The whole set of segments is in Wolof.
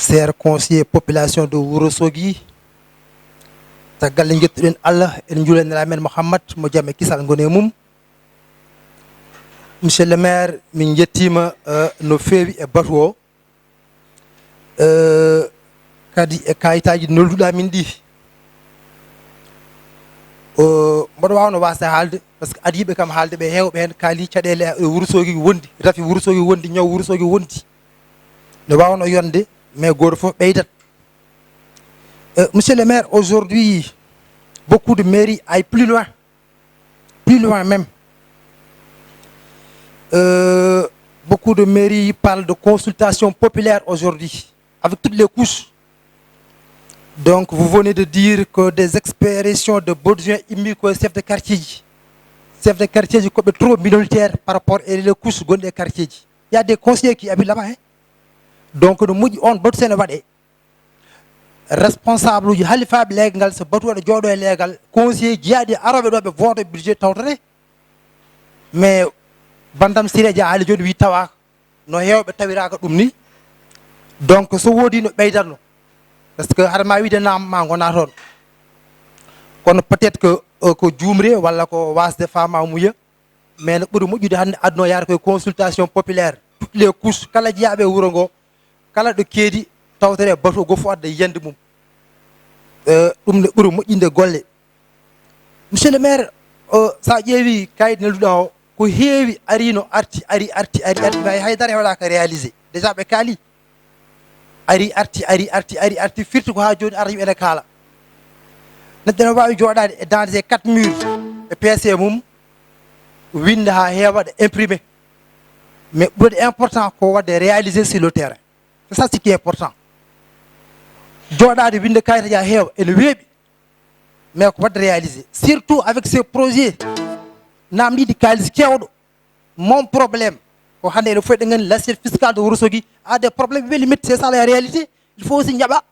chers conseillers population de Ourossogui, tagal ngettuɗen Allah en juulaniraa men Mouhammad mo jamme kisal ngoni e mum. Monsieur le maire min jettima no feewi e batu o kadi e kayitaji nolduɗa min ɗi mboɗo wawno wasde haalde par ce que adiɓe kam haalde ɓe hewɓe hen kaali caɗele Ourossogui wondi rafi Ourossogui wondi ñaw Ourossogui wondi ne wawno yonde mais goto fof ɓeydat. Monsieur le maire, aujourd'hui beaucoup de mairies aillent plus loin même. Beaucoup de mairies parlent de consultation populaire aujourd'hui, avec toutes les couches. Donc vous venez de dire que des expressions de besoins immigrés chefs de quartier, comme trop minoritaires par rapport aux couches des quartiers. Il y a des conseillers qui habitent là-bas. Hein? Donc nous on besoin de responsable du Halifa légal, ce bateau de Jordan légal, conseiller jiadi arabe do be vote budget tawtare. Mais bandam sire ja ali jodi wi tawa no hewbe tawiraka dum ni. Donc so wodi no beydarno parce que harma wi de nam ma ngona ton. Kono peut-être que ko jumre wala ko wasde fama muya mais no buri mujjude hande adno yar ko consultation populaire toutes les couches kala jiabe wuro ngo kala do kedi tawtere bato go fo adde yende mum dum ne buru mojjinde golle. Monsieur le maire sa ƴeewi kayit nelduɗa o ko heewi arino arti may haydara wala ka réaliser déjà ɓe kaali arti firti ko ha joni ara yimɓe ne kaala neɗɗo ne wawi joɗade dans ces 4 murs e PC mum winde ha heewaɗa imprimé mais ɓurɗo important ko wadde réaliser sur le terrain. C'est ça ce qui est important. Joɗade winde kayita ja heewa ene weeɓi mais ko wadde réaliser surtout avec ces projets namdi di kalis kewɗo. Mon problème ko hande ene foy ɗe gandi l'assiette fiscale de Ourossogui a des problèmes ɓe limite, c'est ça la réalité. Il faut aussi jaɓa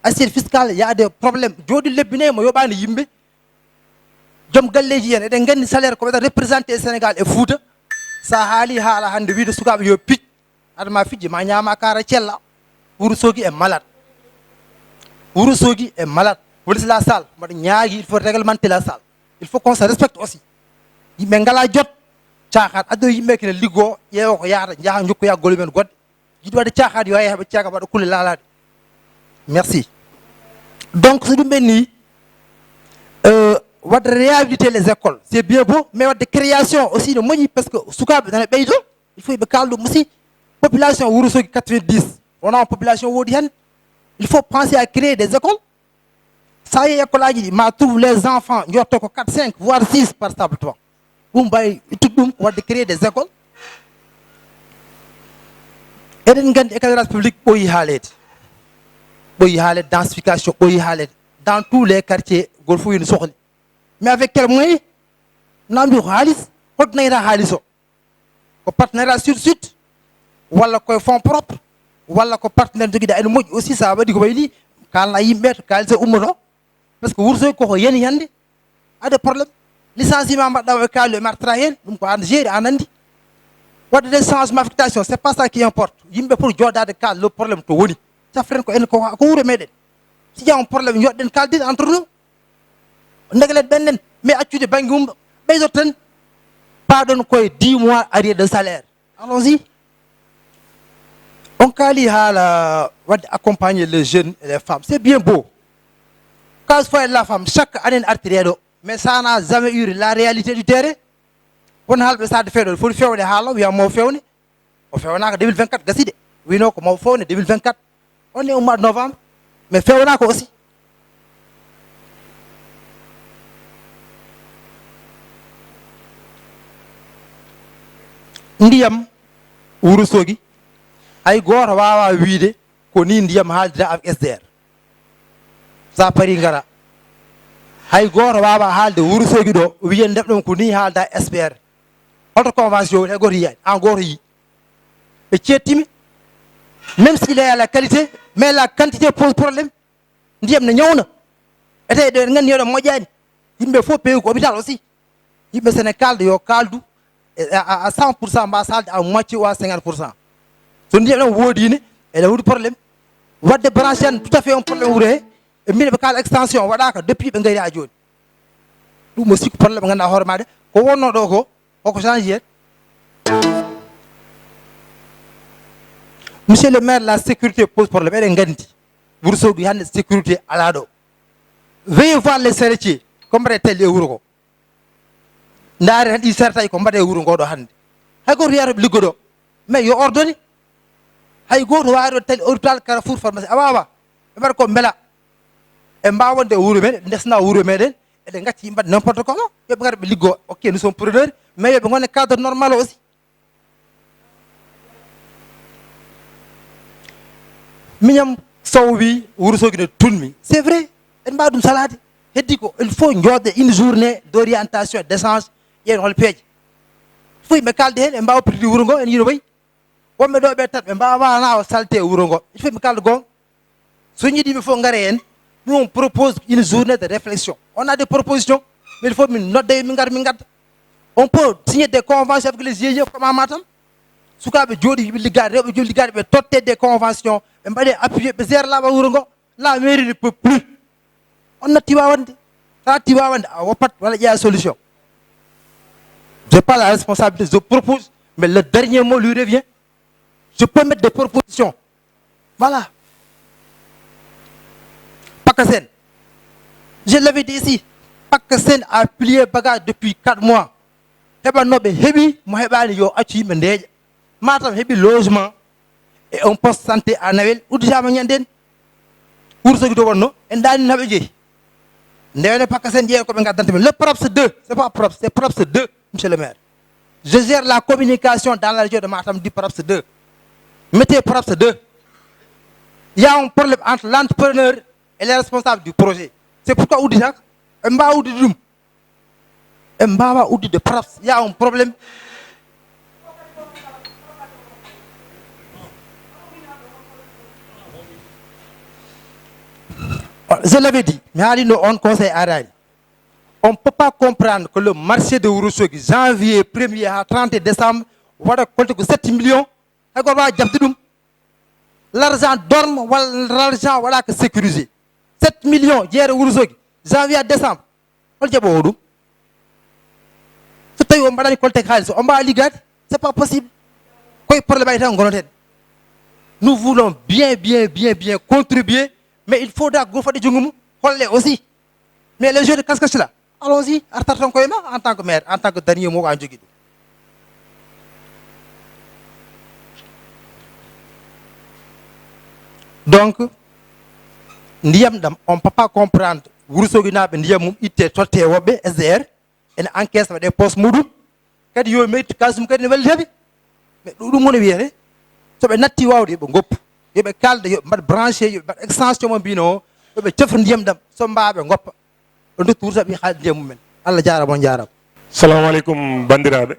assiette fiscale, il y a des problèmes jooɗi lebbine mo yoɓani yimɓe joom galleji en eɗen gandi salaire ko ɓeɗa représenté Sénégal e Fouta sa haali haala hande wiide sukaɓe yo pic adama fijji ma ñama kara cella. Ourossogui est malade. Ourossogui est malade. Police la salle, il faut réglementer la salle. Il faut qu'on se respecte aussi. Mais ngala jot tiaxat ado yimbe ki ligo yewo ko yaata jaa njukko ya golu men godde jido wade tiaxat yo hebe tiaga bado kulli lalade. Merci. Donc c'est dum benni wad réhabiliter les écoles, c'est bien beau mais wad création aussi de moñi parce que sukabe dana beydo il faut be kaldu musi population Ourossogui 90 on a une population wodi hen. Il faut penser à créer des écoles. Ça y est, école ma trouve les enfants, il y a 4, 5, voire 6 par stable. On va créer des écoles. Et l'éclairage public, densification, dans tous les quartiers, mais avec quel moyen? Nous avons un partenariat sur-sud, ou un fonds propre. Wala ko partenaire jogi da en moƴƴi aussi ça waɗi ko wayni kalna yimɓe to kalise ummoto par ce que Ourossogui koko yani hande ade probléme licenciement mbaɗɗa e kaali e martata hen ɗum ko an géri an andi wadde des changements affectation c'est pas ça qui importe yimɓe pour joɗade kaal le problème to woni safren ko en ko wuuro meɗen si jam probléme joɗɗen kaldin entre nous ndeglet ɓenɗen mais accude banggue mum ɓeydot tan paɗon koye 10 mois arrière de salaire. Allons-y. On cali accompagner les jeunes et les femmes. C'est bien beau. Quand il faut la femme, chaque année artérielle, mais ça n'a jamais eu la réalité du terrain. On a ça de faire. Il faut le faire. Il y a mon fait. On fait en 2024. Oui, non, comment on fait en 2024. On est au mois de novembre. Mais fait on aussi. Ndiyam Ourossogui. Ay goto wawa wiide ko ni ndiyam haaldira ak SDR sa pari ngara hay goto wawa haalde Ourossogui ɗo wiyen ndebɗon ko ni haalda SPR auto convention e goto yiyani en goto yi ɓe cettimi même s'il est à la qualité mais la quantité pose problème. Ndiyam ne ñawna ete ɗo en gandi yoɗo moƴƴani yimɓe fof peewi ko hôpital aussi yimɓe sene kalda yo kaldu à 100% mba salde à moitié ou à 50%. So ndiyam ɗam woodine ene wodi probléme wadde branché tout à fait un problème wure e min ɓe kala extension waɗaka depuis ɓe gari ha joni ɗum mo sikku probléme ganduɗa hoore maɗa ko wonno ɗo ko oko change. Monsieur le maire, la sécurité pose problème. Elle est gandi. Vous recevez la sécurité à la do. Veuillez voir les serretiers. Comme tel et Urugo. Ndare handi serta ko mbade Urugo do hande. Hay go riyaru ligodo. Mais yo ordonné. Hay go to waaro tel hôpital Carrefour pharmacie. Awawa. E bar ko mbela. E mbawonde wuro men, desna wuro meden. E de ngati mbad n'importe comment. Yo ngar be liggo. OK, nous sommes preneurs, mais yo ngone cadre normal aussi. Mignam Sauvi, Ourossogui Toulmi. C'est vrai, il faut une journée d'orientation, d'échange, et on le paye. Il faut me calmer, et m'a pris du Ourongo, et il y a me doit être, et m'a salté Ourongo. Il faut me calmer. Si nous faut nous on propose une journée de réflexion. On a des propositions, mais il faut me noter. On peut signer des conventions avec les IE comme un matin. Soukabe jodi ligade be totte des conventions e mbade appuyer be zer la wurongo la mairie ne peut plus on a tiwawande ta tiwawande a wopat wala ya solution. J'ai pas la responsabilité, je propose, mais le dernier mot lui revient. Je peux mettre des propositions, voilà. Pakasen, je l'avais dit ici, Pakasen a plié bagage depuis 4 mois. Heba nobe hebi mo hebani yo acci me ndeje Matam hebi logement et un poste santé à Nawel ou déjà nyanden Ourossogui do wonno en dani nabe je ndewne Pakasen je ko be gadante le PROPS 2 c'est pas PROPS, c'est PROPS 2 monsieur le maire. Je gère la communication dans la région de Matam du PROPS 2. Mettez PROPS 2. Il y a un problème entre l'entrepreneur et les responsables du projet. C'est pourquoi Oudi Jacques mba Oudi dum mba Oudi de PROPS, il y a un problème. Je l'avais dit, mais on conseille à Rai. On ne peut pas comprendre que le marché de Ourossogui, janvier 1er à 30 décembre, on va compter 7 millions. L'argent dorme, l'argent voilà que sécurisé. 7 millions hier Ourossogui, janvier à décembre. On dit bon, on va ligar, c'est pas possible. Nous voulons bien contribuer. Mais il faudra que aussi. Mais le jeu de casque là, allons-y, en tant que maire, en tant que dernier mot. Donc, on ne peut pas comprendre Ourossogui na be ndiyam itte totte wobbe SDR en encaisse des postes mudu kadi yo metti kasum kadi ne walli hebi mais dudum woni wiere so be natti wawde be goppu yoɓe kalda yoɓe mbaɗa branché yoɓe mbaɗa extension mo mbino yoɓe cefra ndiyam ɗam so mbaɓe goppa ɗo duttour saɓi haali ndiyam mumen Allah jarama on jarama. Assalamu alaikum bandiraɓe.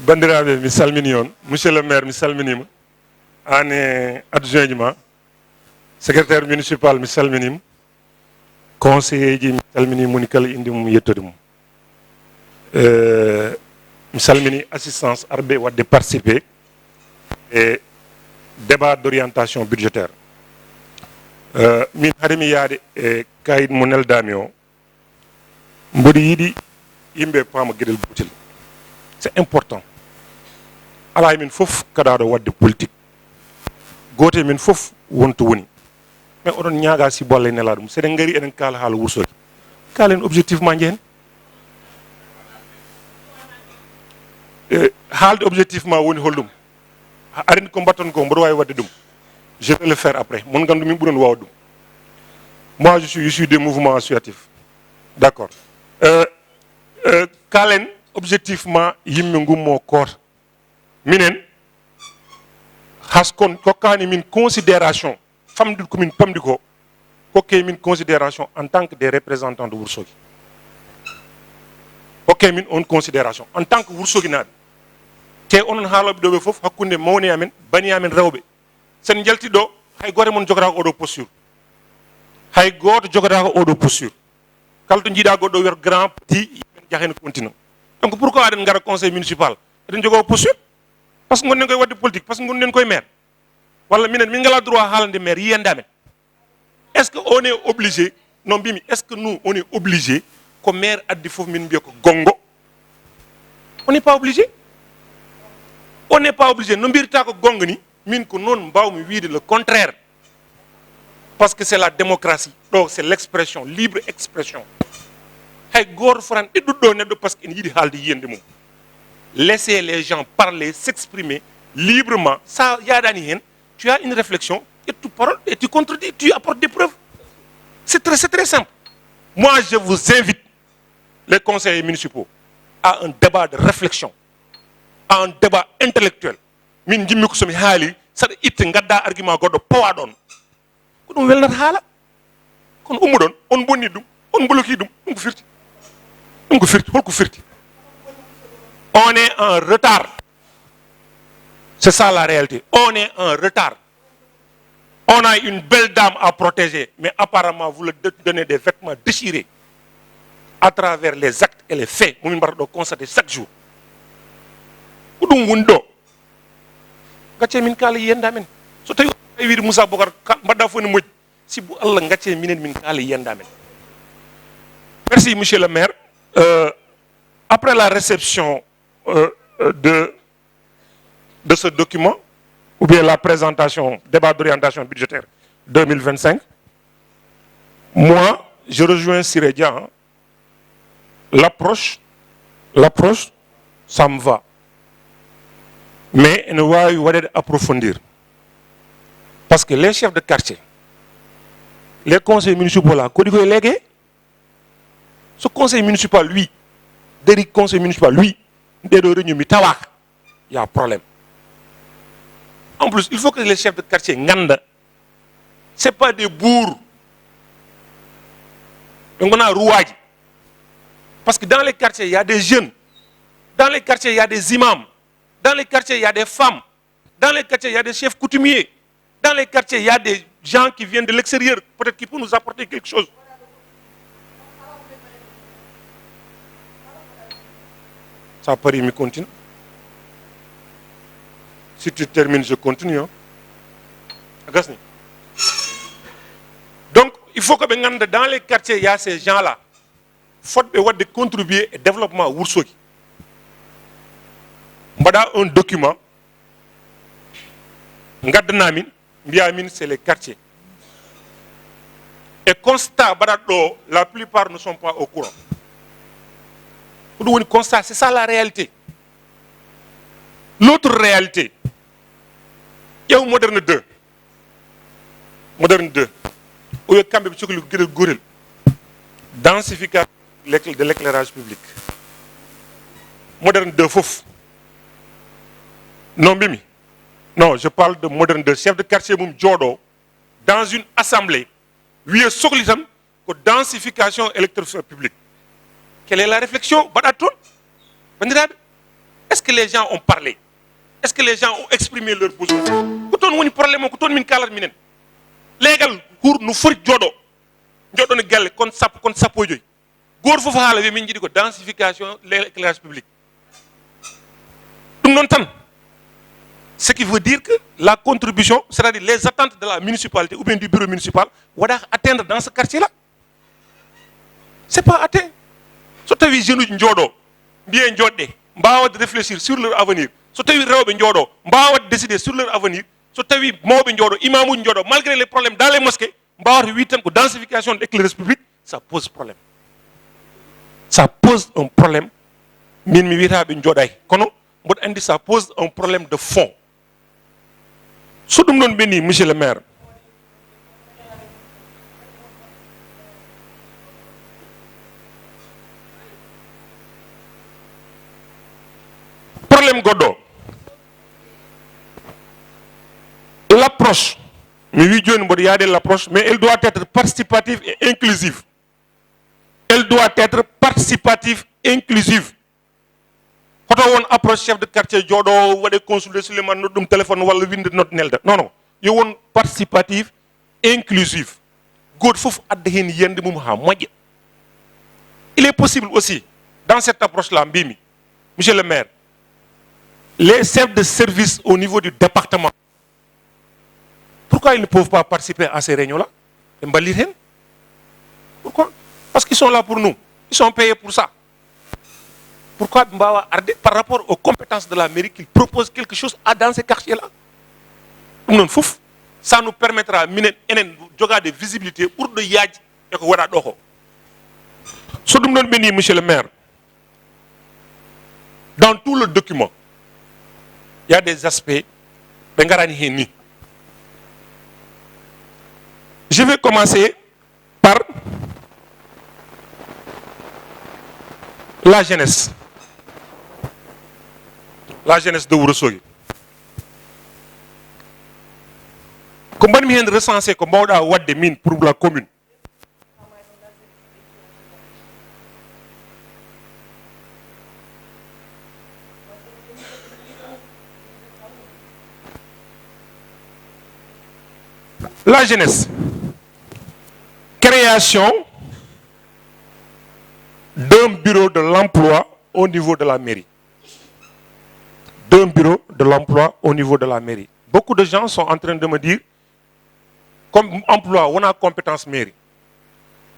Bandiraɓe mi salmini on, monsieur le maire mi salminima, an e adjoint ji ma, secrétaire municipal mi salminima, conseiller ji mi salmini moni kala inde mum yettode mum. Mi salmini assistance arbe wadde participer et débat d'orientation budgétaire. Min hade mi yaade e kayit mo neldami o mboɗi yiɗi yimɓe paama gueɗel gotel. C'est important. Ala min fof kadaɗo wadde politique. Gote min fof wonto woni. Mais oɗon ñaaga si bolle nela ɗum. Seɗen ngari eɗen kaala haala Ourossogui. Kaalen objectivement jehen. Haalde objectivement woni holdum. Arinde ko mbatton ko mboɗo wawi wadde ɗum. Je vais le faire après. Mon gandu min ɓuuron wawde ɗum. Moi je suis issu des mouvements associatifs. D'accord. Kaalen objectivement yimɓe gummo koota. Minen haskon kokkani min considération famde ko min pamdi ko kokke min considération en tant que des représentants de Ourossogui. Ok min on considération en tant que Ourossogui naaɓe te onon haaloɓe ɗo ɓe fof hakkunde mawni amen bani amen rewɓe sen jalti ɗo hay goto mon jogata ko oɗo posture hay goto jogata ko oɗo posture kala to jiiɗa goɗɗo wiyata grand petit yimɓe jahen continue donc pourquoi aɗen ngara conseil municipal eɗen jogo posture par ce que gonɗen koye wadde politique par ce que gonɗen koye maire walla minen min ngala droit haalande maire yiyande amen est ce que on est obligé non mbimi est ce que nous on est obligé ko maire addi fof min mbiya ko gongo on n'est pas obligé on n'est pas obligé no mbirta ko gonga ni min ko noon mbawmi wiide le contraire parce que c'est la démocratie ɗo c'est l'expression libre expression hay goto fotan ɗiɗɗuɗo neɗɗo par ce que ene yiiɗi haalde yiyande mum laissez les gens parler s'exprimer librement ça yaɗani hen tu as une réflexion et tu parles et tu contredis tu apportes des preuves c'est très simple moi je vous invite les conseillers municipaux à un débat de réflexion à un débat intellectuel min jimmi ko somi haali saɗa itta gadda argument goɗɗo powa ɗon ko ɗum welnata haala kono ummu ɗon on bonni ɗum on bloqué ɗum ɗum ko firti holko firti on est en retard c'est ça la réalité on est en retard on a une belle dame à protéger mais apparemment vous leur donnez des vêtements déchirés à travers les actes et les faits momin mbaɗa ɗo constater chaque jour ko ɗum woni ɗo gacce min kaala yiyande amen so tawi wiide Moussa Bocar mbaɗɗa fof ne moƴƴi si bu Allah gacce minen min kaala yiyande amen merci monsieur le maire après la réception de ce document ou bien la présentation débat d'orientation budgétaire 2025 moi je rejoins Siré Dia hein. L'approche ça me va mais ene wawi waɗede approfondir parce que les chefs de quartier les conseils municipaux là kodi koye légué ce conseil municipal lui dari conseil municipal lui ndeɗo réunion mi tawaka y a problème en plus il faut que les chefs de quartier ganda c'est pas des bourgs ɓe gona rouaji parce que dans les quartiers il y a des jeunes dans les quartiers il y a des imams dans les quartiers il y a des femmes dans les quartiers il y a des chefs coutumiers dans les quartiers il y a des gens qui viennent de l'extérieur peut-être qui peuvent nous apporter quelque chose ça Paris me continue si tu termines je continue hein. Donc il faut que dans les quartiers il y a ces gens là faut de contribuer au développement Wourossogui mbaɗa un document gaddanami mbiyamin c'est les quartiers et constat mbaɗat ɗo la plupart ne sont pas au courant ko ɗum woni constat c'est ça la réalité l'autre réalité ƴeew moderne 2 oyo kamɓe ɓe cohli ko gueɗel gotel densification de l'éclairage public moderne 2 fof non mbimi non je parle de moderne 2 chef de quartier mum jooɗo dans une assemblée wiye sohli tan ko densification électricité publique quelle est la réflexion mbaɗat toon bandiraɓe est-ce que les gens ont parlé est-ce que les gens ont exprimé leurs besoins ko toon woni probléme o ko toon min kalat minen leegal pour no foti jooɗo joɗɗon e galle kon sappo e joyyi goto fof haala wi min jiiɗi ko densification l'éclairage public ɗum noon tan ce qui veut dire que la contribution c'est-à-dire les attentes de la municipalité ou bien du bureau municipal waɗa atteindre dans ce quartier là c'est pas atteint so tawi jeune uji jooɗo mbiye joɗɗe mbawat réfléchir sur leur avenir so tawi rewɓe jooɗo mbawat décider sur leur avenir so tawi mawɓe jooɗo imam uji jooɗo malgré les problèmes dans les mosquées mbawata wi tan ko densification de l'éclairage public ça pose problème un problème min mi wiyataɓe jooɗay kono mboɗo andi ça pose un problème de fond so ɗum ɗon ɓeni monsieur le maire problème goɗɗo l'approche mi wi joni mboɗo yaade l'approche mais elle doit être participative et inclusive hoto won approche chef de quartier jooɗo waɗe consulté Souleymane noddum téléphone walla winde note nelda non yo won participative inclusive goto fof adda hen yiyande mum ha moƴƴa il est possible aussi dans cette approche là mbimi monsieur le maire, les chefs de service au niveau du département, pourquoi ils ne peuvent pas participer à ces réunions-là? Pourquoi? Parce qu'ils sont là pour nous. Ils sont payés pour ça. Pourquoi Mbawa Arde, par rapport aux compétences de la mairie, qu'il propose quelque chose dans ces quartiers-là? Ça nous permettra de visibilité pour de yadj et que voilà d'oho. Ce que nous béni, monsieur le maire, dans tout le document, il y a des aspects bengarani. Je vais commencer par la jeunesse. La jeunesse de Ourossogui. Comment nous avons recensé comme on a des mines pour la commune? La jeunesse. Création d'un bureau de l'emploi au niveau de la mairie. D'un bureau de l'emploi au niveau de la mairie. Beaucoup de gens sont en train de me dire, comme emploi, on a compétence mairie.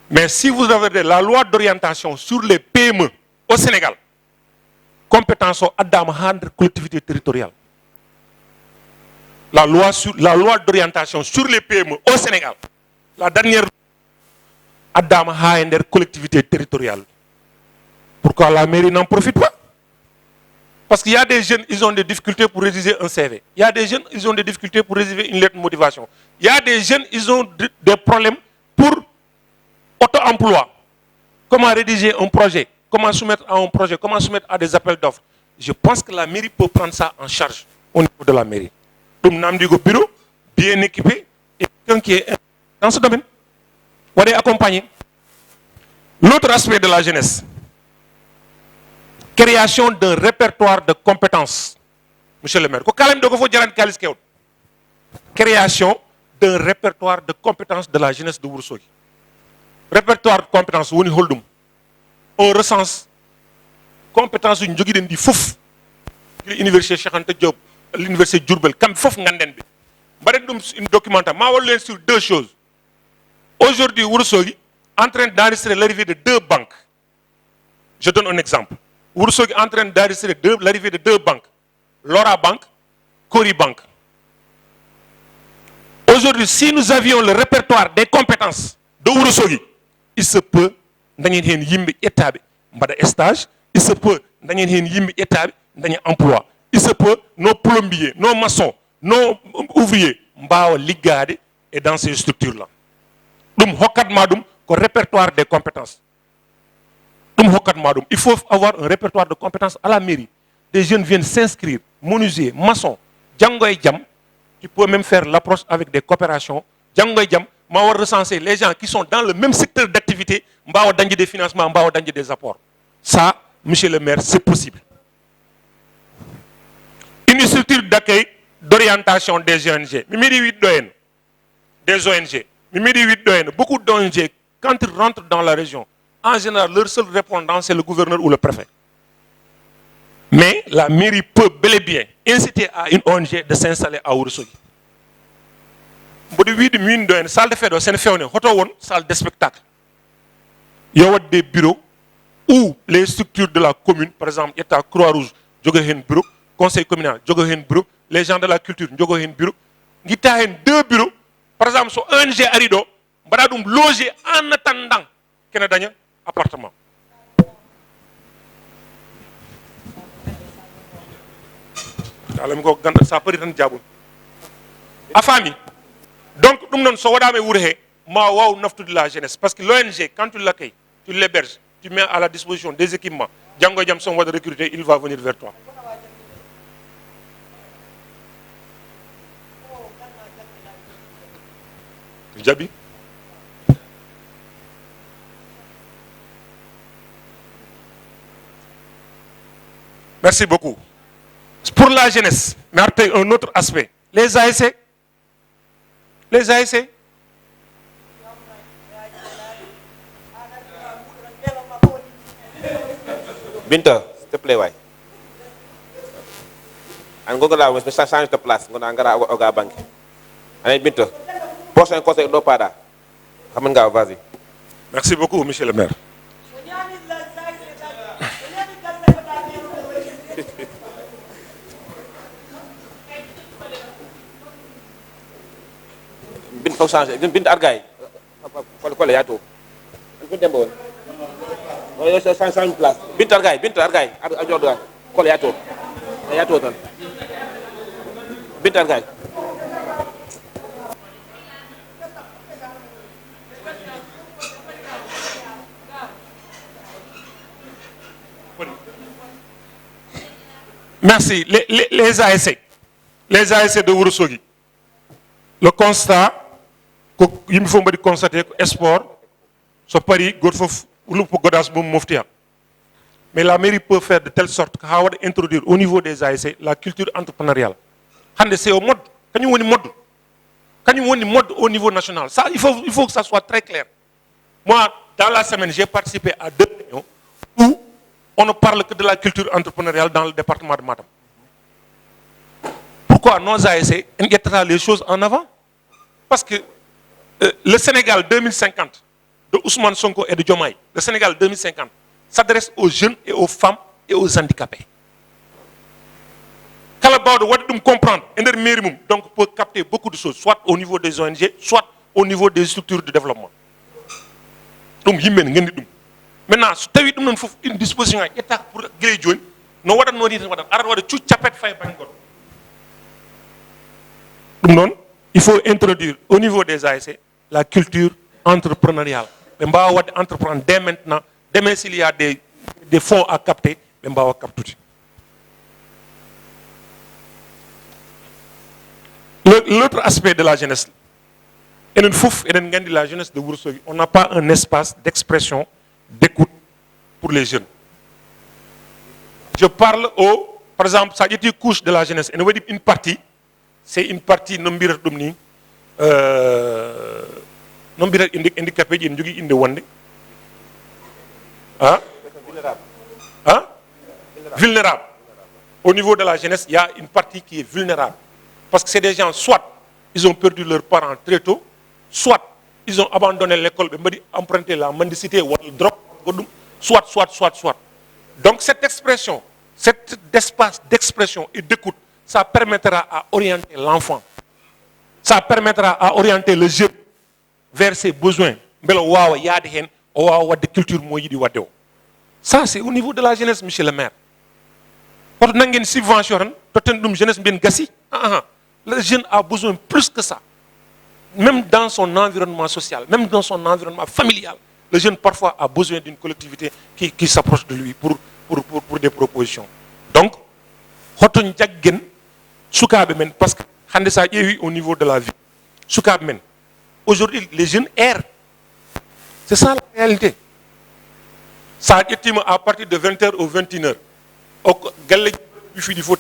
Mais si vous avez la loi d'orientation sur les PME au Sénégal, compétence au Adam Handre collectivité territoriale. La loi d'orientation sur les PME au Sénégal, la dernière Adam Handre collectivité territoriale. Pourquoi la mairie n'en profite pas? Parce qu'il y a des jeunes, ils ont des difficultés pour rédiger un CV. Il y a des jeunes, ils ont des difficultés pour rédiger une lettre de motivation. Il y a des jeunes, ils ont des problèmes pour auto-emploi. Comment rédiger un projet? Comment soumettre à un projet? Comment soumettre à des appels d'offres? Je pense que la mairie peut prendre ça en charge au niveau de la mairie. Donc, nous avons un bureau bien équipé et quelqu'un qui est dans ce domaine. On va accompagner. L'autre aspect de la jeunesse. Création d'un répertoire de compétences. Monsieur le maire. Création d'un répertoire de compétences de la jeunesse de Ourossogui. Répertoire de compétences, on recense compétences d'une jogi di fouf. L'université Cheikh Anta Diop, l'université Diourbel, kam fouf nganden bi. Bare dum une documentation. Ma wol len sur deux choses. Aujourd'hui, Ourossogui en train d'enregistrer l'arrivée de deux banques. Je donne un exemple. Ourossogui en train d'enregistrer l'arrivée de deux banques. Lora Bank, Cori Bank. Aujourd'hui, si nous avions le répertoire des compétences de Ourossogui, il se peut d'agir yimbi état mbada stage, il se peut d'agir yimbi état emploi. Il se peut nos plombiers, nos maçons, nos ouvriers mbawa ligade et dans ces structures là. Dum hokat madum ko répertoire des compétences. Il faut avoir un répertoire de compétences à la mairie. Des jeunes viennent s'inscrire, menuisier, maçon, djangoy jam, qui peut même faire l'approche avec des coopérations. Djangoy jam, ma va recenser les gens qui sont dans le même secteur d'activité, mbawa dangi des financements, mbawa dangi des apports. Ça, monsieur le maire, c'est possible. Une structure d'accueil, d'orientation des ONG. Mimidi 8 doyen, des ONG. Mimidi 8 doyen, beaucoup d'ONG, quand ils rentrent dans la région, en général, leur seul répondant, c'est le gouverneur ou le préfet. Mais la mairie peut bel et bien inciter à une ONG de s'installer à Ourossogui. Si vous avez une salle de fête, une salle de spectacle. Il y a des bureaux où les structures de la commune, par exemple, l'État Croix-Rouge, un bureau, conseil communal, un bureau, les gens de la culture, un bureau. Il y a deux bureaux. Par exemple, sur ONG Arido, vous pouvez loger en attendant qu'il y ait un appartement. Ça peut être un diable. À famille. Donc, nous sommes de la jeunesse. Parce que l'ONG, quand tu l'accueilles, tu l'héberges, tu mets à la disposition des équipements. Django Jamson va te recruter, il va venir vers toi. Djabi. Merci beaucoup. Pour la jeunesse, mais un autre aspect. Les ASC. Les ASC. Binta, s'il te plaît, ouais. an gongoɗa ɓe change de place gona gara oga banque ane Binta prochain conseil ɗo paɗa hamin ga vas-y. Merci beaucoup, monsieur le maire. Binta faut changer Binta argay kole yato Binta dembo won yo change place Binta argay a jodo kole yato tan Binta argay. Merci. Les ASC. Les ASC de Ourossogui. Le constat, il me faut me constater que sport, ce Paris, mais la mairie peut faire de telle sorte que introduire au niveau des ASC la culture entrepreneuriale. C'est au mode. Quand on mode au niveau national, ça, il faut que ça soit très clair. Moi, dans la semaine, j'ai participé à 2 réunions où on ne parle que de la culture entrepreneuriale dans le département de Matam. Pourquoi nos ASC mettra les choses en avant? Parce que le Sénégal 2050 de Ousmane Sonko et de Diomaye, le Sénégal 2050, s'adresse aux jeunes et aux femmes et aux handicapés. Calabao de comprendre, donc peut capter beaucoup de choses, soit au niveau des ONG, soit au niveau des structures de développement. Donc, maintenant, si tu as une disposition état pour Grey John, nous avons dit il faut introduire au niveau des ASC la culture entrepreneuriale. On va entreprendre dès maintenant, demain s'il y a des fonds à capter, on va capter. L'autre aspect de la jeunesse, et de la jeunesse de Ourossogui, on n'a pas un espace d'expression, d'écoute pour les jeunes. Je parle par exemple, ça dit une couche de la jeunesse, et une partie, c'est une partie handicapé vulnérable. Au niveau de la jeunesse, il y a une partie qui est vulnérable. Parce que c'est des gens, soit ils ont perdu leurs parents très tôt, soit ils ont abandonné l'école, emprunté la mendicité ou la drogue, soit. Donc cette expression, cet espace d'expression et d'écoute, ça permettra à orienter l'enfant. Ça permettra à orienter le jeune vers ses besoins. Ça, c'est au niveau de la jeunesse, monsieur le maire. Quand on a une subvention, le jeune a besoin plus que ça. Même dans son environnement social, même dans son environnement familial, le jeune parfois a besoin d'une collectivité qui s'approche de lui pour des propositions. Donc, parce que au niveau de la vie, aujourd'hui, les jeunes errent. C'est ça la réalité. Ça a été à partir de 20h ou 21h. Il faut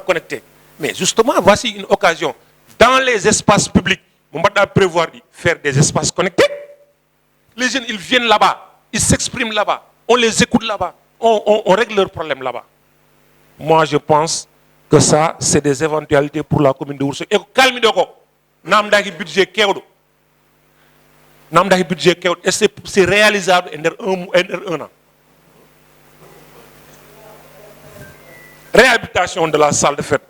connecter. Mais justement, voici une occasion. Dans les espaces publics, on va prévoir de faire des espaces connectés. Les jeunes, ils viennent là-bas, ils s'expriment là-bas, on les écoute là-bas, on règle leurs problèmes là-bas. Moi, je pense que ça, c'est des éventualités pour la commune de Ourossogui. Et calme-toi, namdahi budget kewdo. Namdahi budget kewdo. Et c'est réalisable en un an. Réhabilitation de la salle de fête.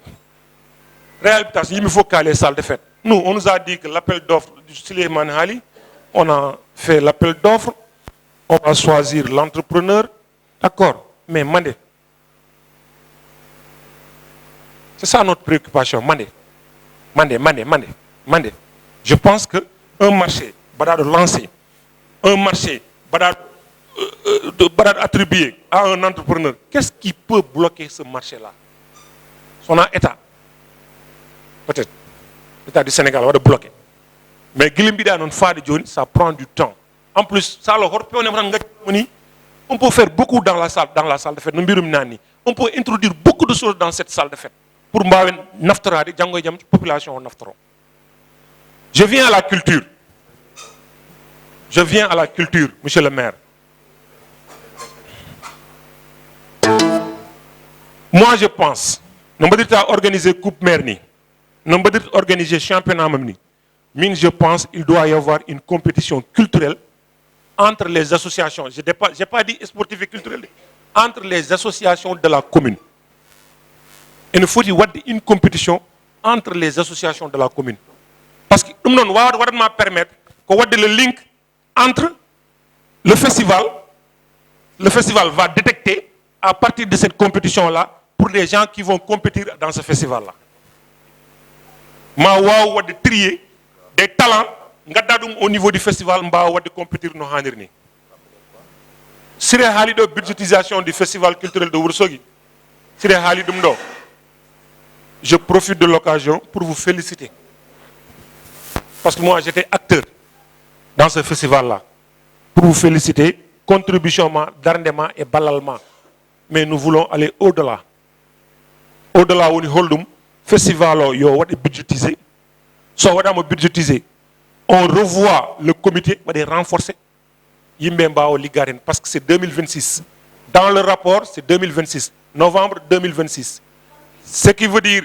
Réhabilitation, il me faut caler les salles de fête. Nous, on nous a dit que l'appel d'offres du Suleiman Hali, on a fait l'appel d'offres, on va choisir l'entrepreneur. D'accord, mais mandé. C'est ça notre préoccupation, mandé. Je pense qu'un marché, badade lancé, un marché, badade attribué à un entrepreneur, qu'est-ce qui peut bloquer ce marché-là? Son État. Peut-être. L'État du Sénégal va le bloquer. Mais Guilimbida non fa de Johnny, ça prend du temps. En plus, ça on peut faire beaucoup dans la salle de fête. On peut introduire beaucoup de choses dans cette salle de fête. Pour mbawen naftara de jangoy jam population naftaro. Je viens à la culture. Monsieur le maire. Moi, je pense, nous devons organiser Coupe Merni, nous devons organiser championnat Mamni. Je pense qu'il doit y avoir une compétition culturelle entre les associations. Je n'ai pas dit sportive et culturelle, entre les associations de la commune. Il faut y avoir une compétition entre les associations de la commune. Parce que nous devons permettre qu'on ait le link entre le festival. Le festival va détecter à partir de cette compétition-là pour les gens qui vont compétir dans ce festival-là. Je vais trier des talents au niveau du festival, je vais compétir dans le festival. Si vous avez la budgétisation du festival culturel de Wursogi, si vous avez je profite de l'occasion pour vous féliciter. Parce que moi, j'étais acteur dans ce festival-là. Pour vous féliciter, contribution, d'arrendement et balallement. Mais nous voulons aller au-delà. Au-delà, on le festival, il est budgétisé. Soit on budgétisé, on revoit le comité, on va renforcer. Parce que c'est 2026. Dans le rapport, c'est 2026. Novembre 2026. Ce qui veut dire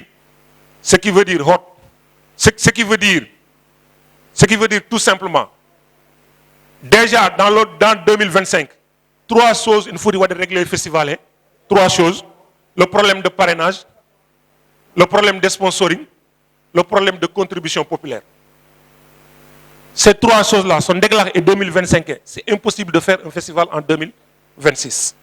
tout simplement, déjà dans 2025, 3 choses, il faut régler le festival. Hein? 3 choses. Le problème de parrainage, le problème de sponsoring, le problème de contribution populaire. Ces 3 choses-là sont déclarées en 2025. C'est impossible de faire un festival en 2026.